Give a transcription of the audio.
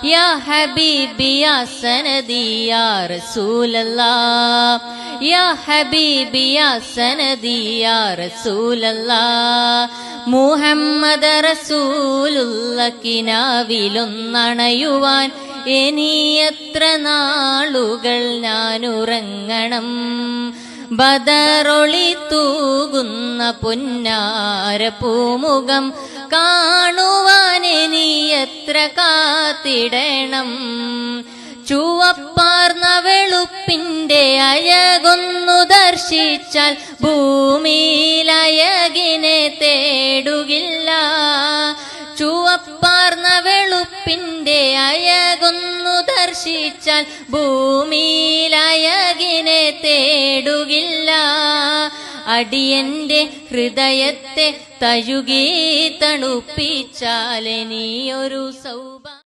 യാ ഹബീബി യാ സനദി യാ റസൂലല്ലാഹ്, യാ ഹബീബി യാ സനദി യാ റസൂലല്ലാഹ്. മുഹമ്മദ് റസൂലുള്ള കിനാവിലൊന്നണയുവാൻ ഇനി എത്ര നാളുകൾ ഞാൻ ഉറങ്ങണം. ബദറൊളി തൂകുന്ന പൊന്നാര പൂമുഖം കാണുവാൻ ഇനി എത്ര കാത്തിടണം. ചുവപ്പാർന്ന വെളുപ്പിന്റെ അഴകൊന്നു ദർശിച്ചാൽ ഭൂമിയിൽ അഴകിനെ തേടുകില്ല. ചുവപ്പാർന്ന വെളുപ്പിന്റെ അഴകൊന്നു ദർശിച്ചാൽ ഭൂമിയിൽ അഴകിനെ തേടുകില്ല. അടിയന്റെ ഹൃദയത്തെ തഴുകി തണുപ്പിച്ചാൽ ഇനിയൊരു സൗഭാഗ്യം